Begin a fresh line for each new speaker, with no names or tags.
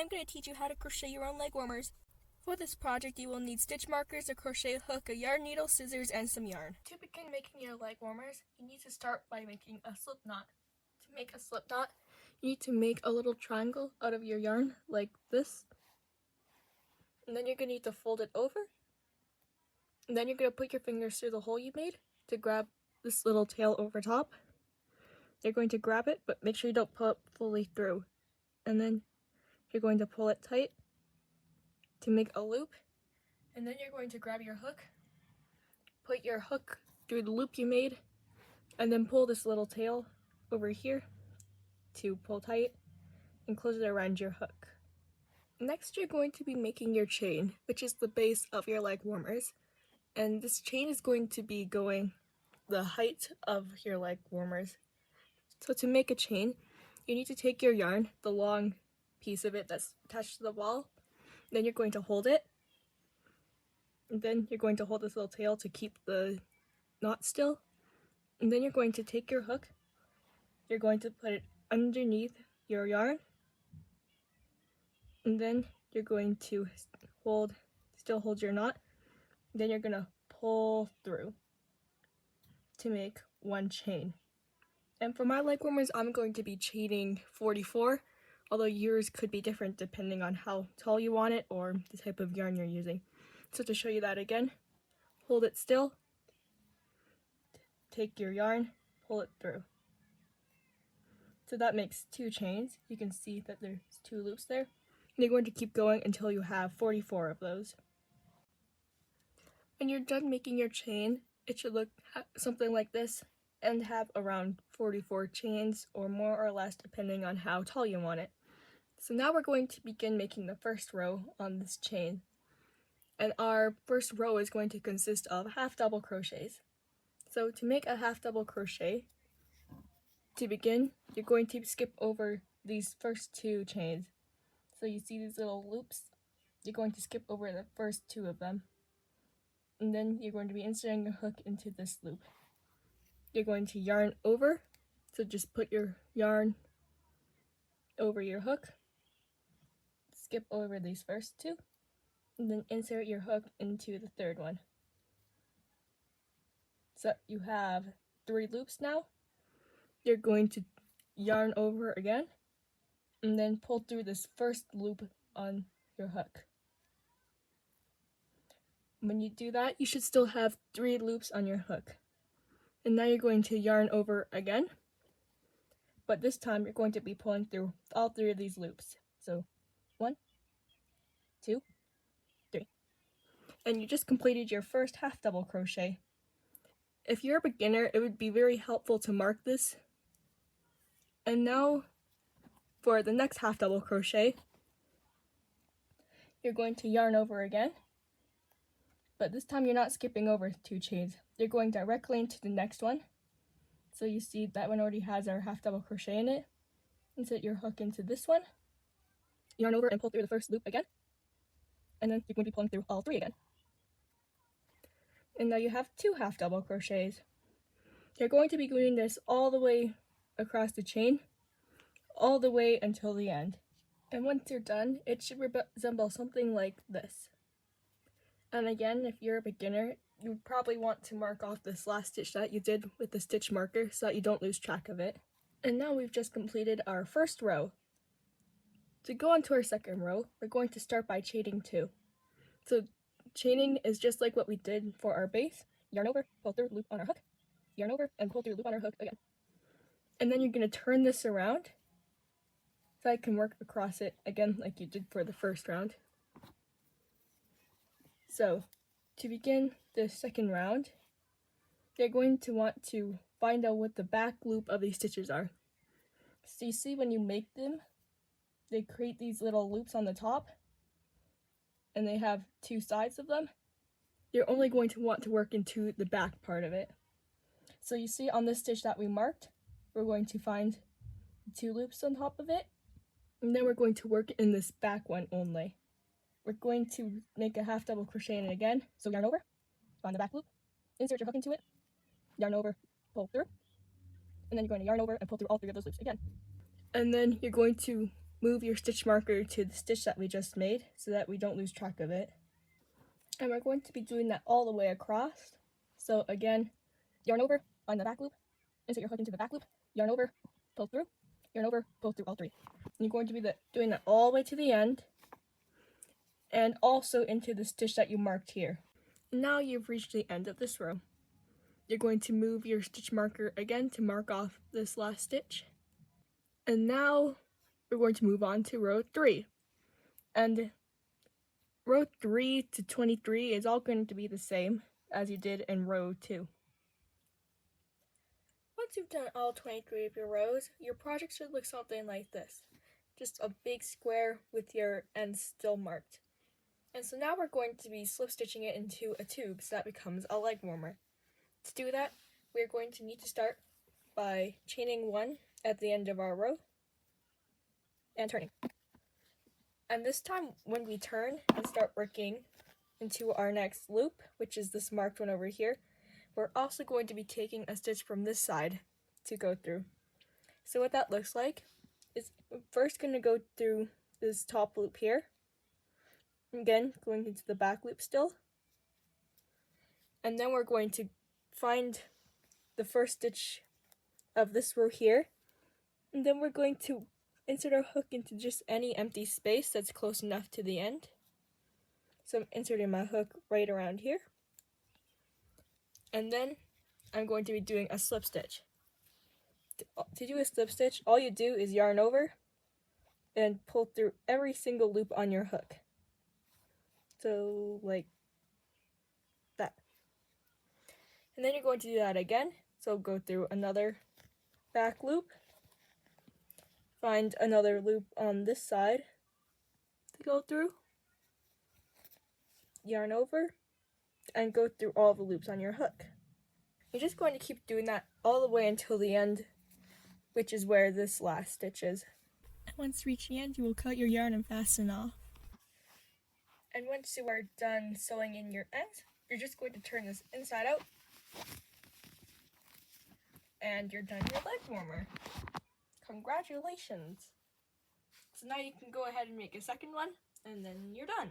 I'm going to teach you how to crochet your own leg warmers. For this project, you will need stitch markers, a crochet hook, a yarn needle, scissors, and some yarn. To begin making your leg warmers, you need to start by making a slip knot. To make a slip knot, you need to make a little triangle out of your yarn like this. And then you're going to need to fold it over. And then you're going to put your fingers through the hole you made to grab this little tail over top. You're going to grab it, but make sure you don't pull it fully through. And then you're going to pull it tight to make a loop. And then you're going to grab your hook, put your hook through the loop you made, and then pull this little tail over here to pull tight and close it around your hook. Next, you're going to be making your chain, which is the base of your leg warmers. And this chain is going to be going the height of your leg warmers. So to make a chain, you need to take your yarn, the long piece of it that's attached to the wall, then you're going to hold it, and then you're going to hold this little tail to keep the knot still, and then you're going to take your hook, you're going to put it underneath your yarn, and then you're going to still hold your knot, then you're going to pull through to make one chain. And for my leg warmers, I'm going to be chaining 44, although yours could be different depending on how tall you want it or the type of yarn you're using. So to show you that again, hold it still, take your yarn, pull it through. So that makes 2 chains. You can see that there's 2 loops there. And you're going to keep going until you have 44 of those. When you're done making your chain, it should look something like this and have around 44 chains or more or less depending on how tall you want it. So now we're going to begin making the first row on this chain. And our first row is going to consist of half double crochets. So to make a half double crochet, to begin, you're going to skip over these first 2 chains. So you see these little loops, you're going to skip over the first 2 of them. And then you're going to be inserting your hook into this loop. You're going to yarn over, so just put your yarn over your hook, skip over these first 2, and then insert your hook into the third one. So you have 3 loops now. You're going to yarn over again, and then pull through this first loop on your hook. When you do that, you should still have 3 loops on your hook. And now you're going to yarn over again, but this time you're going to be pulling through all 3 of these loops. So 1, 2, 3. And you just completed your first half double crochet. If you're a beginner, it would be very helpful to mark this. And now for the next half double crochet, you're going to yarn over again, but this time you're not skipping over 2 chains. You're going directly into the next one. So you see that one already has our half double crochet in it. Insert your hook into this one, yarn over and pull through the first loop again, and then you're going to be pulling through all 3 again. And now you have 2 half double crochets. You're going to be doing this all the way across the chain, all the way until the end. And once you're done, it should resemble something like this. And again, if you're a beginner, you would probably want to mark off this last stitch that you did with the stitch marker so that you don't lose track of it. And now we've just completed our first row. To go on to our second row, we're going to start by chaining 2. So chaining is just like what we did for our base. Yarn over, pull through, loop on our hook, yarn over, and pull through, loop on our hook again. And then you're going to turn this around so I can work across it again like you did for the first round. So to begin the second round, you're going to want to find out what the back loop of these stitches are. So you see when you make them, they create these little loops on the top, and they have 2 sides of them. You're only going to want to work into the back part of it. So you see on this stitch that we marked, we're going to find 2 loops on top of it, and then we're going to work in this back one only. We're going to make a half double crochet in it again. So yarn over, find the back loop, insert your hook into it, yarn over, pull through, and then you're going to yarn over and pull through all 3 of those loops again. And then you're going to move your stitch marker to the stitch that we just made so that we don't lose track of it. And we're going to be doing that all the way across. So again, yarn over on the back loop, insert your hook into the back loop, yarn over, pull through, yarn over, pull through all three. And you're going to be doing that all the way to the end and also into the stitch that you marked here. Now you've reached the end of this row. You're going to move your stitch marker again to mark off this last stitch. And now we're going to move on to row 3. And row 3 to 23 is all going to be the same as you did in row 2. Once you've done all 23 of your rows, your project should look something like this. Just a big square with your ends still marked. And so now we're going to be slip stitching it into a tube so that becomes a leg warmer. To do that, we're going to need to start by chaining 1 at the end of our row and turning. And this time when we turn and start working into our next loop, which is this marked one over here, we're also going to be taking a stitch from this side to go through. So what that looks like is we're first going to go through this top loop here. Again, going into the back loop still. And then we're going to find the first stitch of this row here. And then we're going to insert our hook into just any empty space that's close enough to the end. So I'm inserting my hook right around here. And then I'm going to be doing a slip stitch. To do a slip stitch, all you do is yarn over and pull through every single loop on your hook. So like that. And then you're going to do that again. So go through another back loop, find another loop on this side to go through, yarn over, and go through all the loops on your hook. You're just going to keep doing that all the way until the end, which is where this last stitch is. Once you reach the end, you will cut your yarn and fasten off. And once you are done sewing in your ends, you're just going to turn this inside out, and you're done your leg warmer. Congratulations! So now you can go ahead and make a second one, and then you're done.